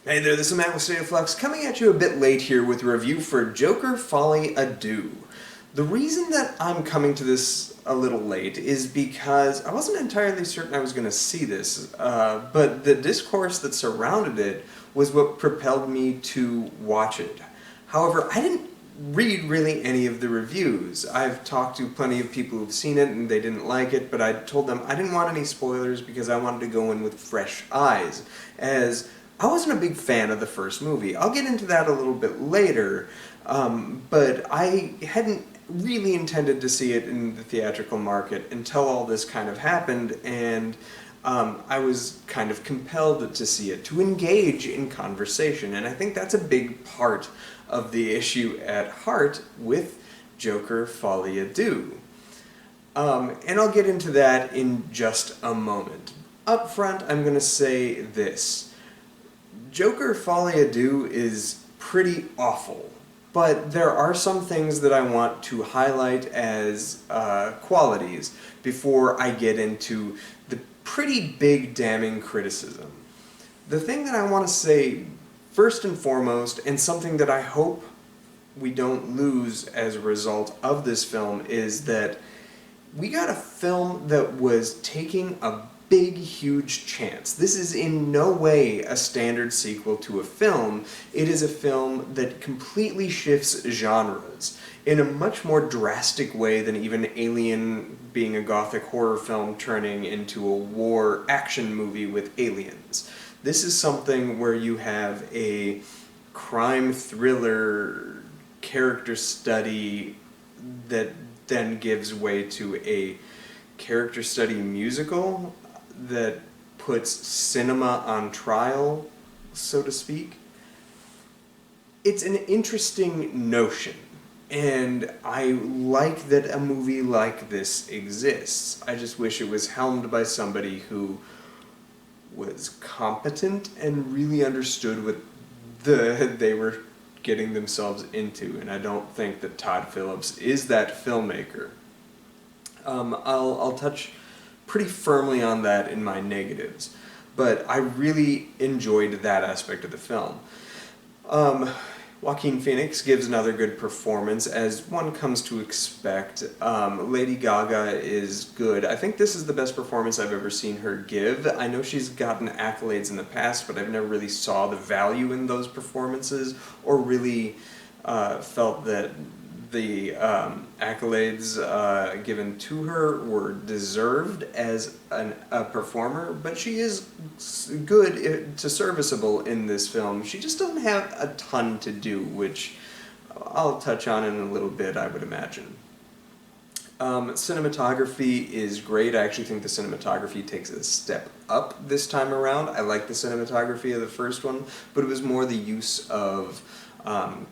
Hey there, this is Matt with State of Flux, coming at you a bit late here with a review for Joker, Folie, Deux. The reason that I'm coming to this a little late is because I wasn't entirely certain I was going to see this, but the discourse that surrounded it was what propelled me to watch it. However, I didn't read really any of the reviews. I've talked to plenty of people who've seen it and they didn't like it, but I told them I didn't want any spoilers because I wanted to go in with fresh eyes, as I wasn't a big fan of the first movie. I'll get into that a little bit later, but I hadn't really intended to see it in the theatrical market until all this kind of happened, and I was kind of compelled to see it, to engage in conversation, and I think that's a big part of the issue at heart with Joker, Folie, Deux. And I'll get into that in just a moment. Up front, I'm going to say this. Joker, Folie, Deux is pretty awful, but there are some things that I want to highlight as qualities before I get into the pretty big damning criticism. The thing that I want to say first and foremost, and something that I hope we don't lose as a result of this film, is that we got a film that was taking a big, huge chance. This is in no way a standard sequel to a film. It is a film that completely shifts genres in a much more drastic way than even Alien being a gothic horror film turning into a war action movie with aliens. This is something where you have a crime thriller character study that then gives way to a character study musical that puts cinema on trial, so to speak. It's an interesting notion, and I like that a movie like this exists. I just wish it was helmed by somebody who was competent and really understood what they were getting themselves into, and I don't think that Todd Phillips is that filmmaker. I'll touch pretty firmly on that in my negatives, but I really enjoyed that aspect of the film. Joaquin Phoenix gives another good performance, as one comes to expect. Lady Gaga is good. I think this is the best performance I've ever seen her give. I know she's gotten accolades in the past, but I've never really saw the value in those performances, or really felt that the accolades given to her were deserved as a performer, but she is good to serviceable in this film. She just doesn't have a ton to do, which I'll touch on in a little bit, I would imagine. Cinematography is great. I actually think the cinematography takes a step up this time around. I like the cinematography of the first one, but it was more the use of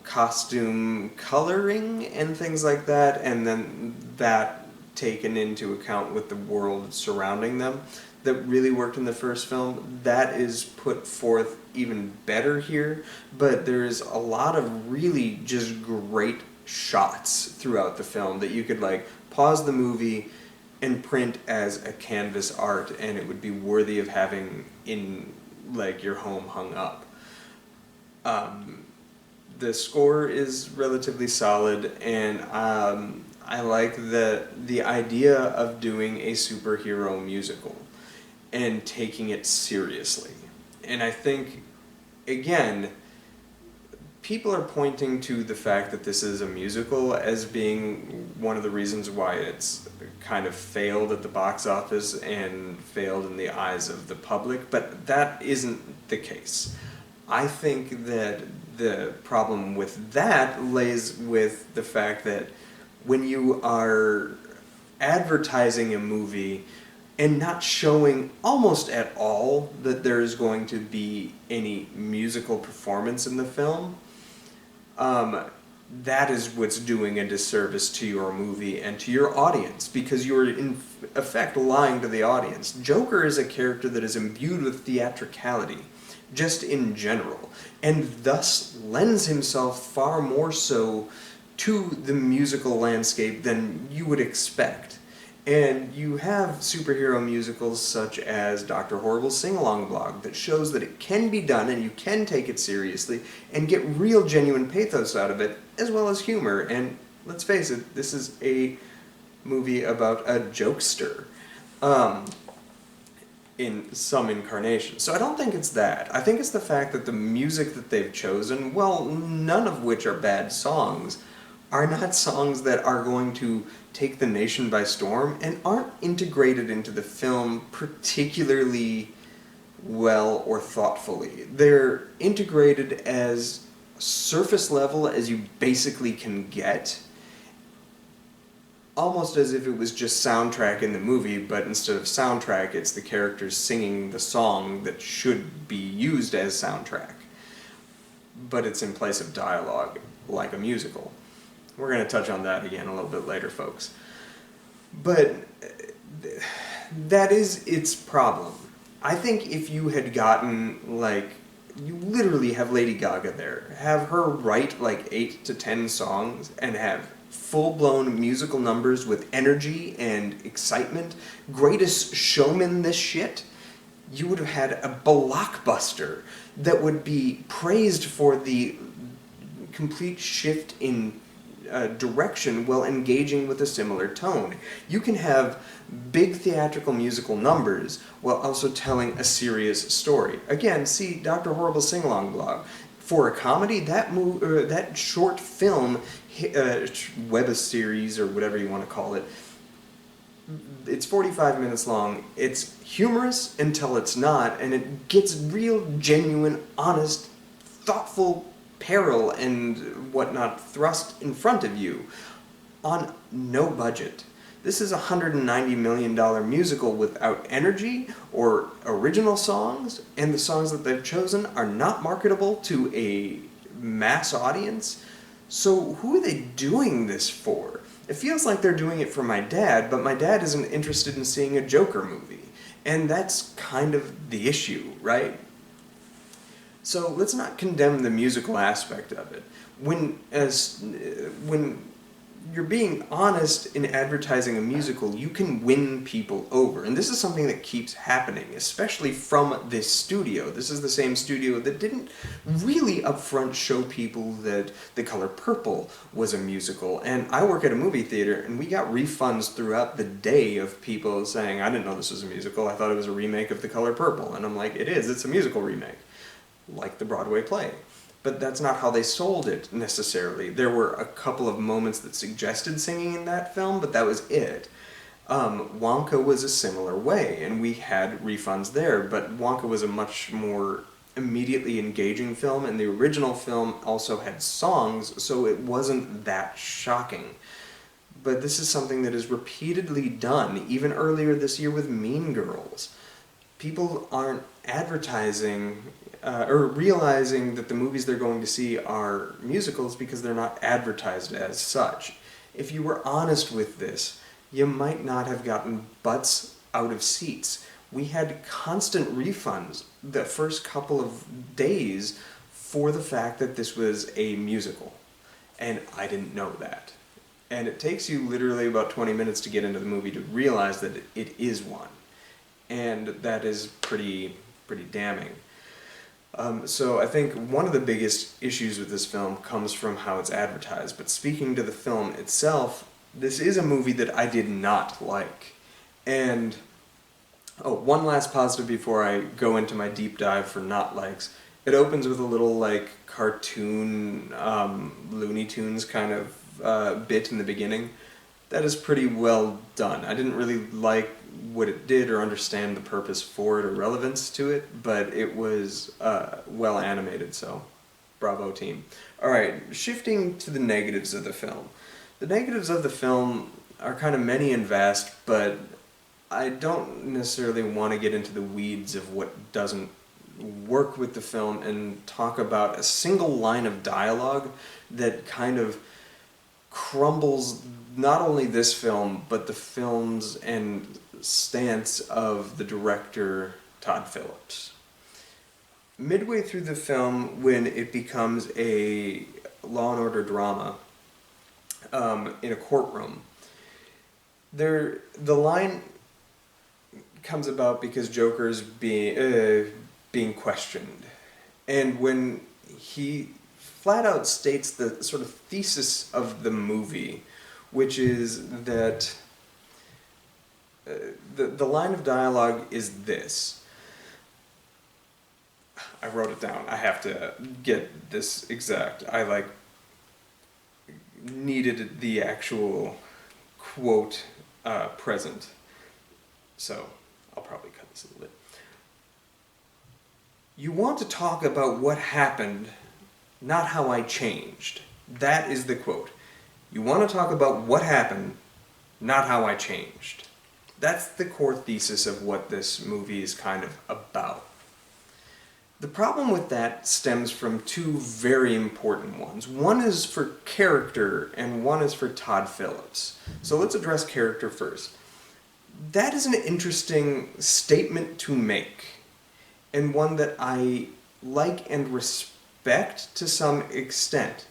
costume coloring and things like that, and then that taken into account with the world surrounding them, that really worked in the first film. That is put forth even better here, but there's a lot of really just great shots throughout the film that you could like pause the movie and print as a canvas art, and it would be worthy of having in like your home hung up. The score is relatively solid, and I like the idea of doing a superhero musical and taking it seriously. And I think, again, people are pointing to the fact that this is a musical as being one of the reasons why it's kind of failed at the box office and failed in the eyes of the public, but that isn't the case. I think that the problem with that lays with the fact that when you are advertising a movie and not showing almost at all that there is going to be any musical performance in the film, that is what's doing a disservice to your movie and to your audience, because you're in effect lying to the audience. Joker is a character that is imbued with theatricality, just in general, and thus lends himself far more so to the musical landscape than you would expect. And you have superhero musicals such as Dr. Horrible's Sing-Along Blog that shows that it can be done and you can take it seriously and get real genuine pathos out of it, as well as humor. And let's face it, this is a movie about a jokester in some incarnation. So I don't think it's that. I think it's the fact that the music that they've chosen, well, none of which are bad songs, are not songs that are going to take the nation by storm and aren't integrated into the film particularly well or thoughtfully. They're integrated as surface level as you basically can get, almost as if it was just soundtrack in the movie, but instead of soundtrack, it's the characters singing the song that should be used as soundtrack. But it's in place of dialogue, like a musical. We're going to touch on that again a little bit later, folks. But that is its problem. I think if you had gotten, you literally have Lady Gaga there, have her write 8 to 10 songs and have full-blown musical numbers with energy and excitement, greatest showman this shit, you would have had a blockbuster that would be praised for the complete shift in direction while engaging with a similar tone. You can have big theatrical musical numbers while also telling a serious story. Again, see Dr. Horrible's Sing-Along Blog. For a comedy, that short film, web series or whatever you want to call it, it's 45 minutes long. It's humorous until it's not, and it gets real, genuine, honest, thoughtful peril and whatnot thrust in front of you on no budget. This is a $190 million musical without energy or original songs, and the songs that they've chosen are not marketable to a mass audience. So who are they doing this for? It feels like they're doing it for my dad, but my dad isn't interested in seeing a Joker movie. And that's kind of the issue, right? So let's not condemn the musical aspect of it. When you're being honest in advertising a musical, you can win people over. And this is something that keeps happening, especially from this studio. This is the same studio that didn't really upfront show people that The Color Purple was a musical. And I work at a movie theater, and we got refunds throughout the day of people saying, I didn't know this was a musical, I thought it was a remake of The Color Purple. And I'm like, it is, it's a musical remake, like the Broadway play. But that's not how they sold it, necessarily. There were a couple of moments that suggested singing in that film, but that was it. Wonka was a similar way, and we had refunds there, but Wonka was a much more immediately engaging film, and the original film also had songs, so it wasn't that shocking. But this is something that is repeatedly done, even earlier this year with Mean Girls. People aren't advertising or realizing that the movies they're going to see are musicals because they're not advertised as such. If you were honest with this, you might not have gotten butts out of seats. We had constant refunds the first couple of days for the fact that this was a musical. And I didn't know that. And it takes you literally about 20 minutes to get into the movie to realize that it is one. And that is pretty damning. So I think one of the biggest issues with this film comes from how it's advertised. But speaking to the film itself, this is a movie that I did not like. And, one last positive before I go into my deep dive for not likes. It opens with a little, cartoon, Looney Tunes kind of bit in the beginning. That is pretty well done. I didn't really like what it did or understand the purpose for it or relevance to it, but it was well animated, so bravo team. Alright, shifting to the negatives of the film. The negatives of the film are kind of many and vast, but I don't necessarily want to get into the weeds of what doesn't work with the film and talk about a single line of dialogue that kind of crumbles not only this film, but the films and stance of the director, Todd Phillips. Midway through the film, when it becomes a Law and Order drama in a courtroom, The line comes about because Joker's being questioned, and when he flat out states the sort of thesis of the movie, which is that the line of dialogue is this. I wrote it down. I have to get this exact. I needed the actual quote present. So I'll probably cut this a little bit. You want to talk about what happened, not how I changed. That is the quote. You want to talk about what happened, not how I changed. That's the core thesis of what this movie is kind of about. The problem with that stems from two very important ones. One is for character and one is for Todd Phillips. So let's address character first. That is an interesting statement to make, and one that I like and respect to some extent.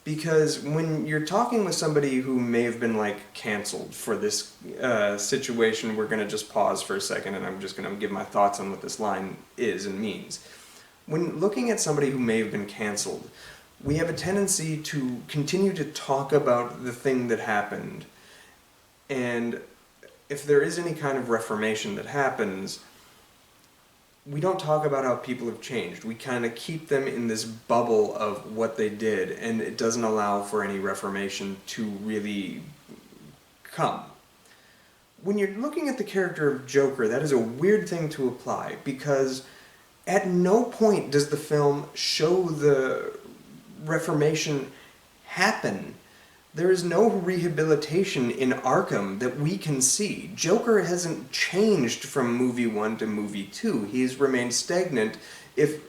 Because when you're talking with somebody who may have been canceled for this situation, we're going to just pause for a second and I'm just going to give my thoughts on what this line is and means. When looking at somebody who may have been canceled, we have a tendency to continue to talk about the thing that happened, and if there is any kind of reformation that happens, we don't talk about how people have changed. We kind of keep them in this bubble of what they did, and it doesn't allow for any reformation to really come. When you're looking at the character of Joker, that is a weird thing to apply, because at no point does the film show the reformation happen. There is no rehabilitation in Arkham that we can see. Joker hasn't changed from movie 1 to movie 2. He's remained stagnant, if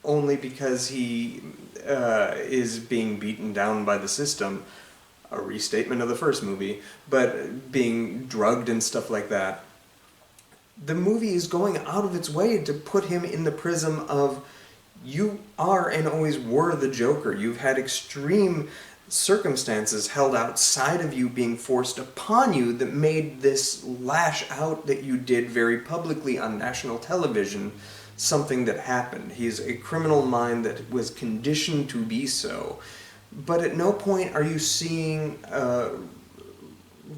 only because he is being beaten down by the system. A restatement of the first movie, but being drugged and stuff like that. The movie is going out of its way to put him in the prism of, you are and always were the Joker. You've had extreme circumstances held outside of you being forced upon you that made this lash out that you did very publicly on national television something that happened. He's a criminal mind that was conditioned to be so. But at no point are you seeing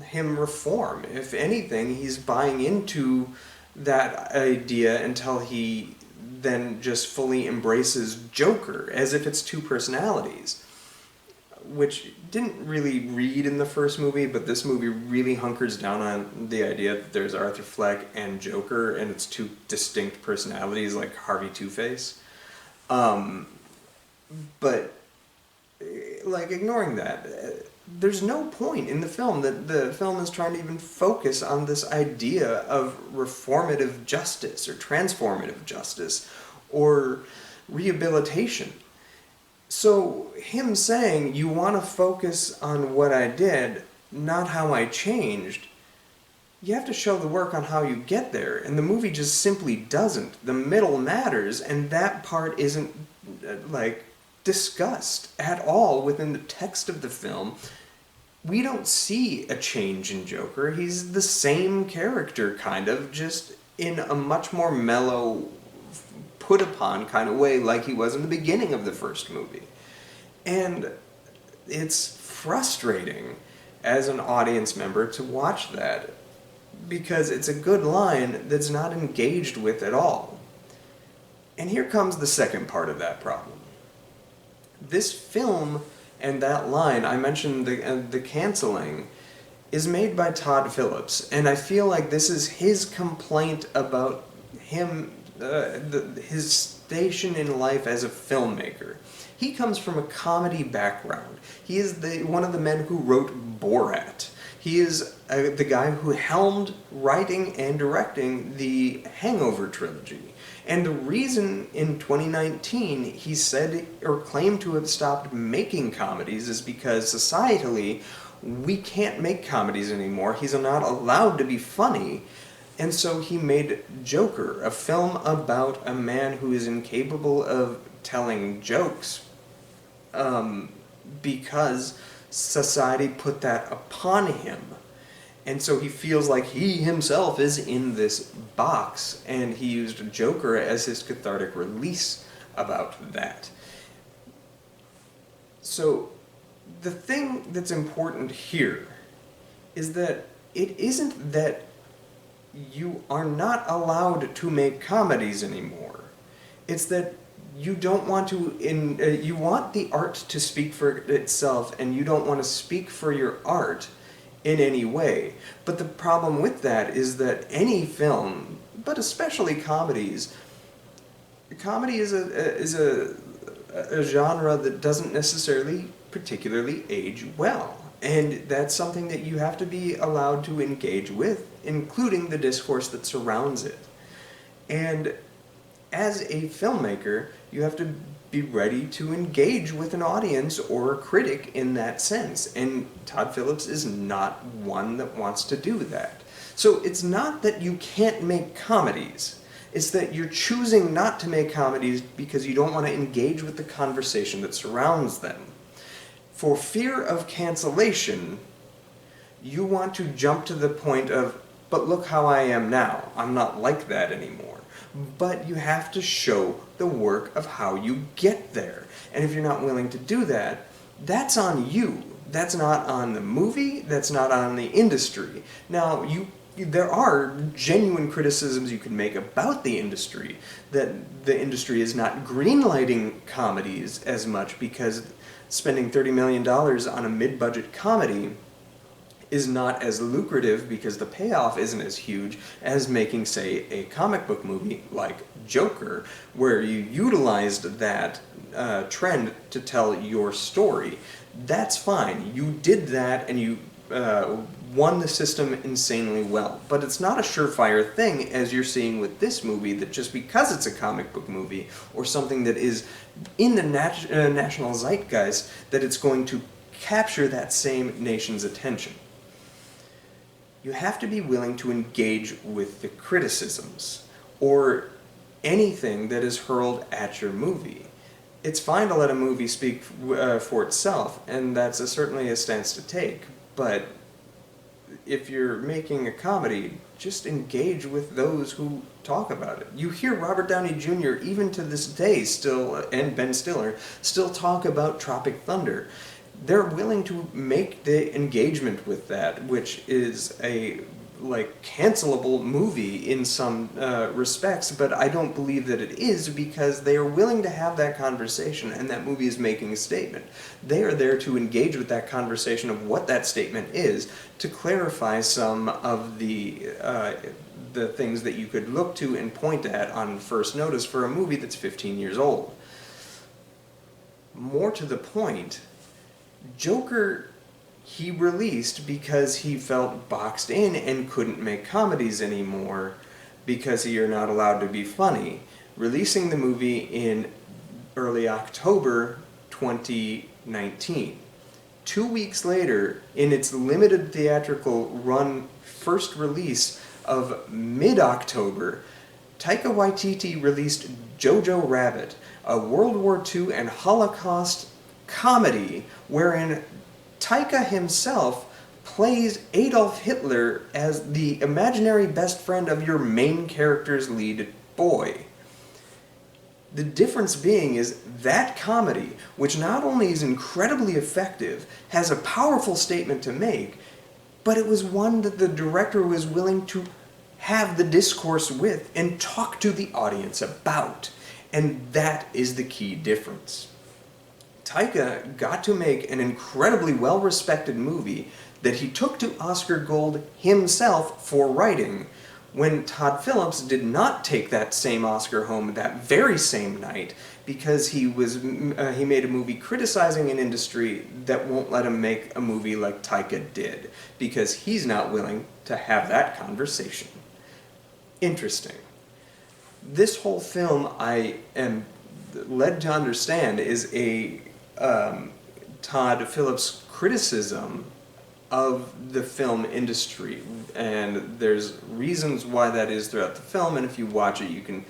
him reform. If anything, he's buying into that idea until he then just fully embraces Joker, as if it's two personalities, which didn't really read in the first movie, but this movie really hunkers down on the idea that there's Arthur Fleck and Joker, and it's two distinct personalities, like Harvey Two-Face. But, ignoring that, there's no point in the film that the film is trying to even focus on this idea of reformative justice or transformative justice or rehabilitation. So him saying, you want to focus on what I did, not how I changed, you have to show the work on how you get there, and the movie just simply doesn't. The middle matters, and that part isn't, discussed at all within the text of the film. We don't see a change in Joker. He's the same character, kind of, just in a much more mellow, put-upon kind of way, like he was in the beginning of the first movie. And it's frustrating as an audience member to watch that, because it's a good line that's not engaged with at all. And here comes the second part of that problem. This film and that line, I mentioned the canceling, is made by Todd Phillips, and I feel like this is his complaint about him, his station in life as a filmmaker. He comes from a comedy background. He is one of the men who wrote Borat. He is the guy who helmed writing and directing the Hangover trilogy. And the reason in 2019 he said or claimed to have stopped making comedies is because societally we can't make comedies anymore. He's not allowed to be funny. And so he made Joker, a film about a man who is incapable of telling jokes because society put that upon him. And so he feels like he himself is in this box, and he used Joker as his cathartic release about that. So the thing that's important here is that it isn't that you are not allowed to make comedies anymore. It's that you don't want to, you want the art to speak for itself, and you don't want to speak for your art in any way. But the problem with that is that any film, but especially comedies, comedy is a genre that doesn't necessarily particularly age well. And that's something that you have to be allowed to engage with, including the discourse that surrounds it. And as a filmmaker, you have to be ready to engage with an audience or a critic in that sense. And Todd Phillips is not one that wants to do that. So it's not that you can't make comedies. It's that you're choosing not to make comedies because you don't want to engage with the conversation that surrounds them. For fear of cancellation, you want to jump to the point of, but look how I am now. I'm not like that anymore. But you have to show the work of how you get there. And if you're not willing to do that, that's on you. That's not on the movie. That's not on the industry. Now, there are genuine criticisms you can make about the industry, that the industry is not greenlighting comedies as much because spending $30 million on a mid-budget comedy is not as lucrative because the payoff isn't as huge as making, say, a comic book movie like Joker, where you utilized that trend to tell your story. That's fine. You did that and you won the system insanely well. But it's not a surefire thing, as you're seeing with this movie, that just because it's a comic book movie or something that is in the national zeitgeist, that it's going to capture that same nation's attention. You have to be willing to engage with the criticisms or anything that is hurled at your movie. It's fine to let a movie speak for itself, and that's certainly a stance to take, but if you're making a comedy, just engage with those who talk about it. You hear Robert Downey Jr. even to this day still, and Ben Stiller, still talk about Tropic Thunder. They're willing to make the engagement with that, which is a cancelable movie in some respects, but I don't believe that it is, because they are willing to have that conversation, and that movie is making a statement. They are there to engage with that conversation of what that statement is, to clarify some of the things that you could look to and point at on first notice for a movie that's 15 years old. More to the point, Joker, he released because he felt boxed in and couldn't make comedies anymore because you're not allowed to be funny, releasing the movie in early October 2019. 2 weeks later, in its limited theatrical run first release of mid-October, Taika Waititi released Jojo Rabbit, a World War II and Holocaust comedy wherein Taika himself plays Adolf Hitler as the imaginary best friend of your main character's lead boy. The difference being is that comedy, which not only is incredibly effective, has a powerful statement to make, but it was one that the director was willing to have the discourse with and talk to the audience about. And that is the key difference. Taika got to make an incredibly well-respected movie that he took to Oscar Gold himself for writing, when Todd Phillips did not take that same Oscar home that very same night because he made a movie criticizing an industry that won't let him make a movie like Taika did, because he's not willing to have that conversation. Interesting. This whole film, I am led to understand, is a Todd Phillips criticism of the film industry, and there's reasons why that is throughout the film, and if you watch it you can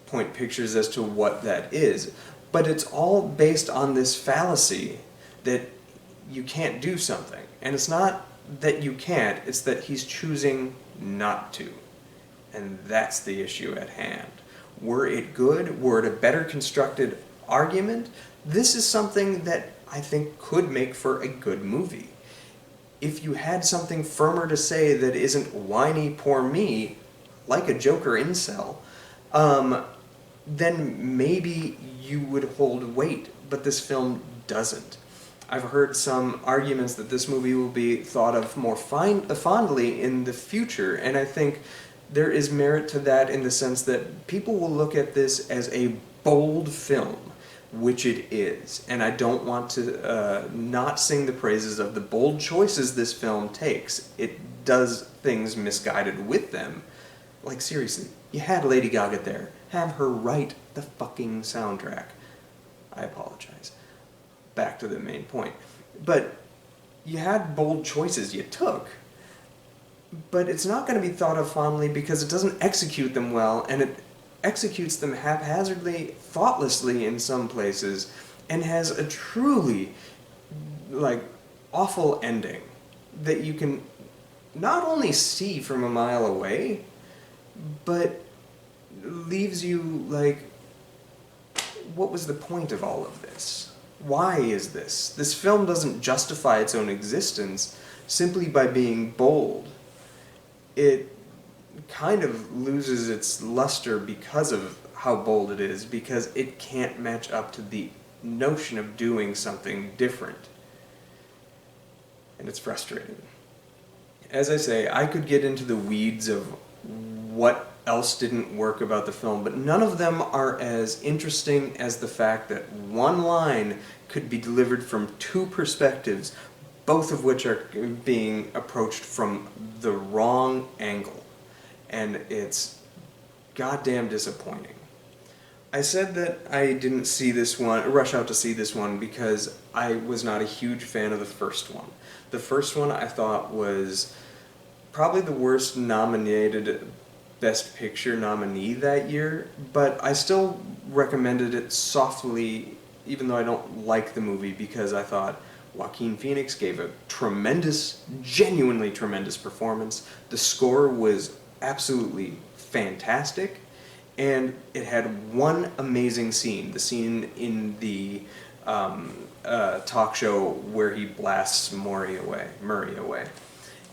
point pictures as to what that is, but it's all based on this fallacy that you can't do something. And it's not that you can't, it's that he's choosing not to. And that's the issue at hand. Were it good, were it a better constructed argument, this is something that I think could make for a good movie. If you had something firmer to say that isn't whiny poor me, like a Joker incel, then maybe you would hold weight, but this film doesn't. I've heard some arguments that this movie will be thought of more fondly in the future, and I think there is merit to that in the sense that people will look at this as a bold film, which it is, and I don't want to not sing the praises of the bold choices this film takes. It does things misguided with them. Like, seriously, you had Lady Gaga there. Have her write the fucking soundtrack. I apologize. Back to the main point. But you had bold choices you took, but it's not going to be thought of fondly because it doesn't execute them well, and it executes them haphazardly, thoughtlessly in some places, and has a truly, like, awful ending that you can not only see from a mile away, but leaves you like, what was the point of all of this? Why is this? This film doesn't justify its own existence simply by being bold. It kind of loses its luster because of how bold it is, because it can't match up to the notion of doing something different. And it's frustrating. As I say, I could get into the weeds of what else didn't work about the film, but none of them are as interesting as the fact that one line could be delivered from two perspectives, both of which are being approached from the wrong angle. And it's goddamn disappointing. I said that I didn't see this one, rush out to see this one, because I was not a huge fan of the first one. The first one I thought was probably the worst nominated Best Picture nominee that year, but I still recommended it softly, even though I don't like the movie, because I thought Joaquin Phoenix gave a tremendous, genuinely tremendous performance. The score was absolutely fantastic, and it had one amazing scene, the scene in the talk show where he blasts Murray away.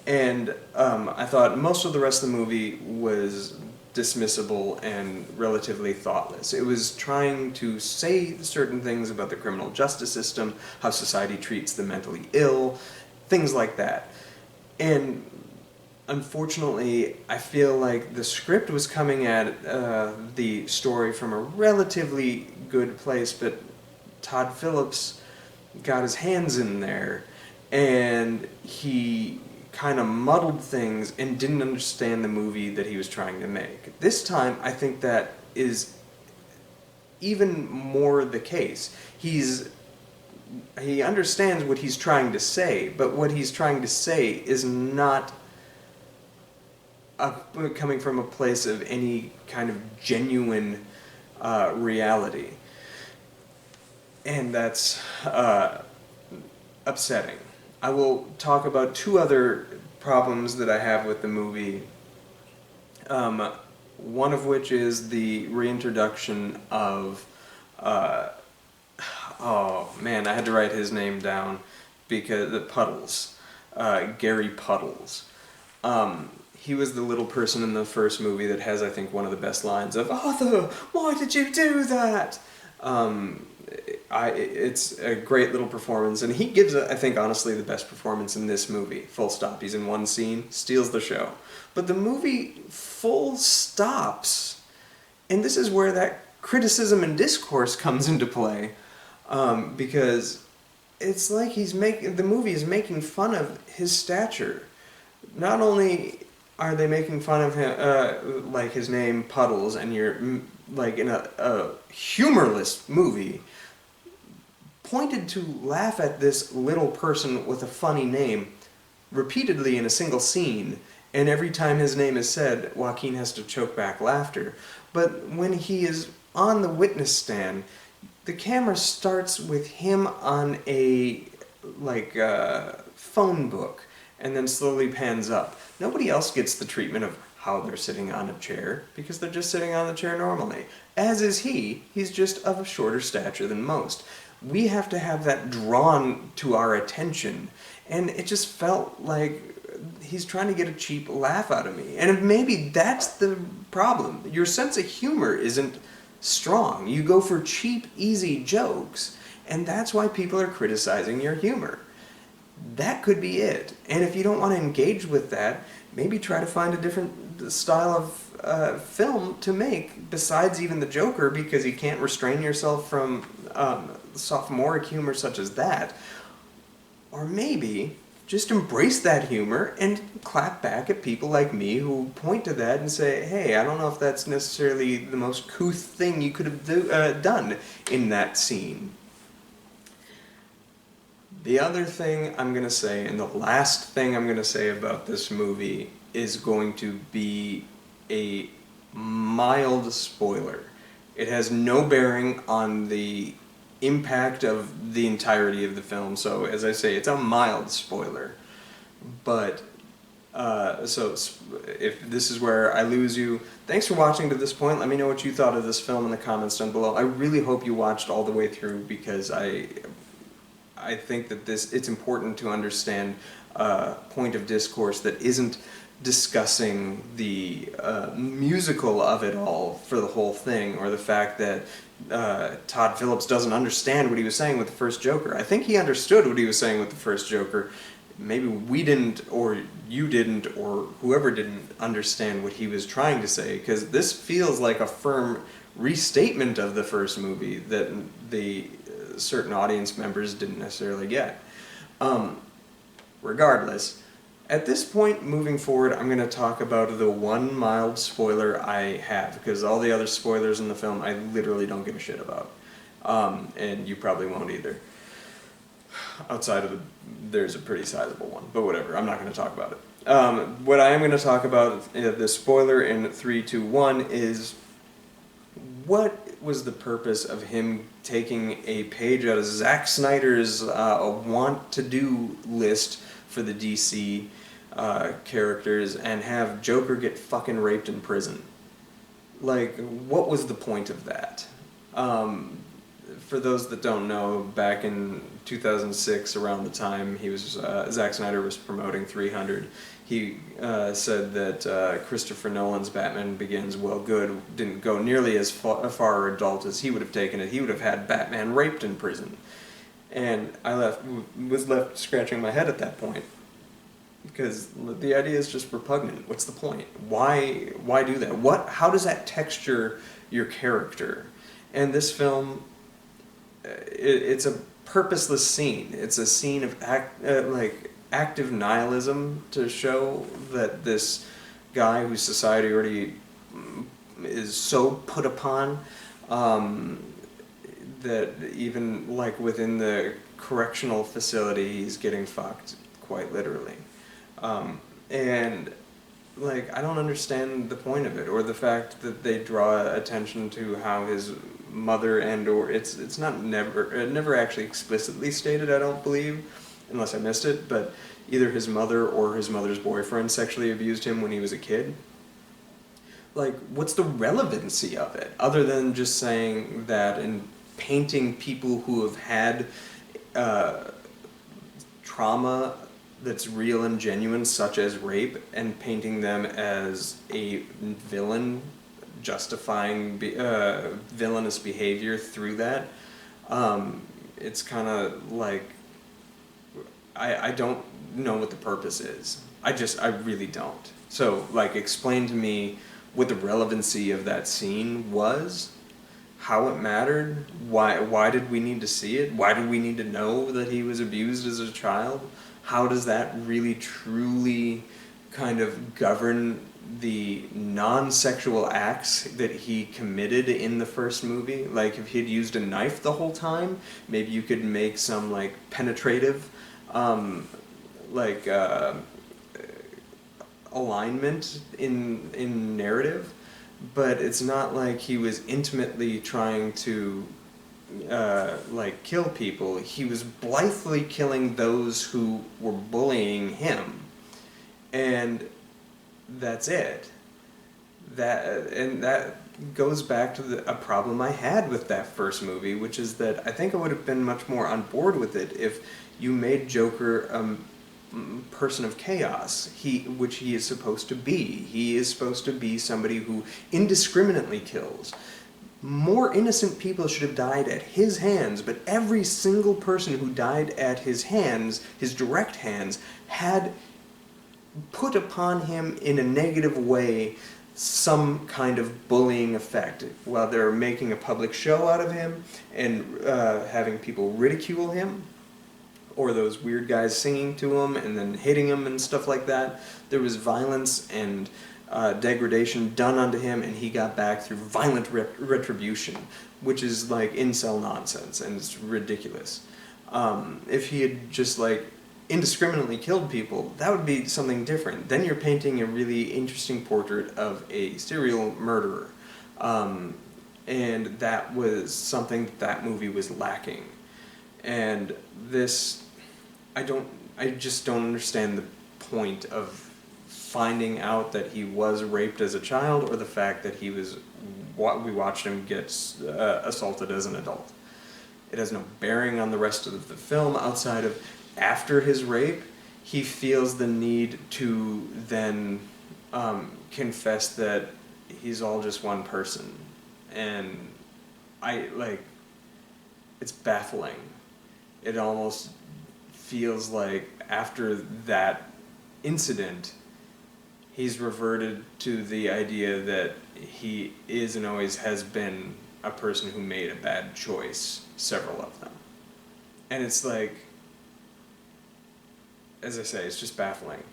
And I thought most of the rest of the movie was dismissible and relatively thoughtless. It was trying to say certain things about the criminal justice system, how society treats the mentally ill, things like that. And unfortunately, I feel like the script was coming at the story from a relatively good place, but Todd Phillips got his hands in there, and he kind of muddled things and didn't understand the movie that he was trying to make. This time, I think that is even more the case. He understands what he's trying to say, but what he's trying to say is not coming from a place of any kind of genuine reality. And that's upsetting. I will talk about two other problems that I have with the movie. One of which is the reintroduction of, oh man, I had to write his name down because Puddles, Gary Puddles. He was the little person in the first movie that has, I think, one of the best lines of "Arthur, why did you do that?" It's a great little performance, and he gives, I think, honestly, the best performance in this movie. Full stop. He's in one scene, steals the show. But the movie full stops, and this is where that criticism and discourse comes into play, because it's like the movie is making fun of his stature. Not only are they making fun of him, like his name Puddles, and you're like in a humorless movie, pointed to laugh at this little person with a funny name repeatedly in a single scene, and every time his name is said, Joaquin has to choke back laughter. But when he is on the witness stand, the camera starts with him on a phone book, and then slowly pans up. Nobody else gets the treatment of how they're sitting on a chair, because they're just sitting on the chair normally. As is he. He's just of a shorter stature than most. We have to have that drawn to our attention, and it just felt like he's trying to get a cheap laugh out of me. And maybe that's the problem. Your sense of humor isn't strong. You go for cheap, easy jokes, and that's why people are criticizing your humor. That could be it. And if you don't want to engage with that, maybe try to find a different style of film to make besides even the Joker, because you can't restrain yourself from sophomoric humor such as that. Or maybe just embrace that humor and clap back at people like me who point to that and say, hey, I don't know if that's necessarily the most couth thing you could have done in that scene. The other thing I'm going to say, and the last thing I'm going to say about this movie, is going to be a mild spoiler. It has no bearing on the impact of the entirety of the film, so as I say, it's a mild spoiler. But, so if this is where I lose you, thanks for watching to this point. Let me know what you thought of this film in the comments down below. I really hope you watched all the way through, because I think that it's important to understand a point of discourse that isn't discussing the musical of it all for the whole thing, or the fact that Todd Phillips doesn't understand what he was saying with the first Joker. I think he understood what he was saying with the first Joker. Maybe we didn't, or you didn't, or whoever didn't understand what he was trying to say, because this feels like a firm restatement of the first movie that the certain audience members didn't necessarily get. Regardless, at this point, moving forward, I'm going to talk about the one mild spoiler I have, because all the other spoilers in the film I literally don't give a shit about. And you probably won't either. Outside of there's a pretty sizable one, but whatever, I'm not going to talk about it. What I am going to talk about, the spoiler in 3, 2, 1, is what was the purpose of him taking a page out of Zack Snyder's want-to-do list for the DC characters and have Joker get fucking raped in prison? Like, what was the point of that? For those that don't know, back in 2006, around the time Zack Snyder was promoting 300, he said that Christopher Nolan's Batman Begins, well, good, didn't go nearly as far adult as he would have taken it. He would have had Batman raped in prison. And I was left scratching my head at that point, because the idea is just repugnant. What's the point? Why do that? How does that texture your character? And this film, it's a purposeless scene. It's a scene of active nihilism to show that this guy whose society already is so put upon that even like within the correctional facility he's getting fucked, quite literally. And like, I don't understand the point of it, or the fact that they draw attention to how his mother it's never actually explicitly stated, I don't believe, unless I missed it, but either his mother or his mother's boyfriend sexually abused him when he was a kid. Like, what's the relevancy of it, other than just saying that and painting people who have had trauma that's real and genuine, such as rape, and painting them as a villain, justifying villainous behavior through that? It's kind of like, I don't know what the purpose is. I really don't. So, like, explain to me what the relevancy of that scene was, how it mattered, why did we need to see it, why did we need to know that he was abused as a child? How does that really truly kind of govern the non-sexual acts that he committed in the first movie? Like, if he'd used a knife the whole time, maybe you could make some, like, penetrative, alignment in narrative, but it's not like he was intimately trying to kill people. He was blithely killing those who were bullying him. and that's it. That goes back to a problem I had with that first movie, which is that I think I would have been much more on board with it if you made Joker person of chaos, which he is supposed to be. He is supposed to be somebody who indiscriminately kills. More innocent people should have died at his hands, but every single person who died at his hands, his direct hands, had put upon him in a negative way some kind of bullying effect. While they're making a public show out of him and having people ridicule him, or those weird guys singing to him and then hitting him and stuff like that, there was violence and degradation done unto him, and he got back through violent retribution, which is like incel nonsense, and it's ridiculous. If he had just like indiscriminately killed people, that would be something different. Then you're painting a really interesting portrait of a serial murderer, and that was something that movie was lacking. And this, I just don't understand the point of finding out that he was raped as a child, or the fact that we watched him get assaulted as an adult. It has no bearing on the rest of the film outside of after his rape, he feels the need to then confess that he's all just one person. And it's baffling. It almost feels like after that incident, he's reverted to the idea that he is and always has been a person who made a bad choice, several of them. And it's like, as I say, it's just baffling.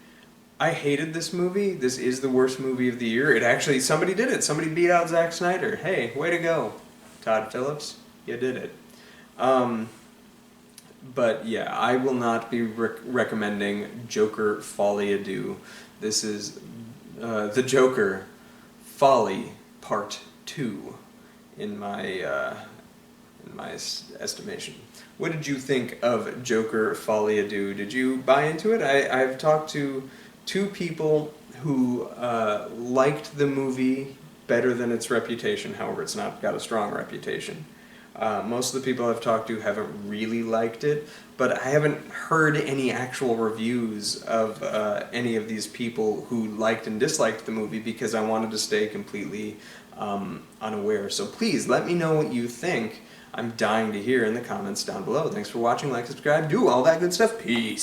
I hated this movie. This is the worst movie of the year. It actually, somebody did it. Somebody beat out Zack Snyder. Hey, way to go, Todd Phillips. You did it. But yeah, I will not be recommending Joker Folie à Deux. This is the Joker Folie Part 2 in my estimation. What did you think of Joker Folie à Deux? Did you buy into it? I've talked to two people who liked the movie better than its reputation. However, it's not got a strong reputation. Most of the people I've talked to haven't really liked it, but I haven't heard any actual reviews of any of these people who liked and disliked the movie, because I wanted to stay completely unaware. So please let me know what you think. I'm dying to hear in the comments down below. Thanks for watching, like, subscribe, do all that good stuff. Peace.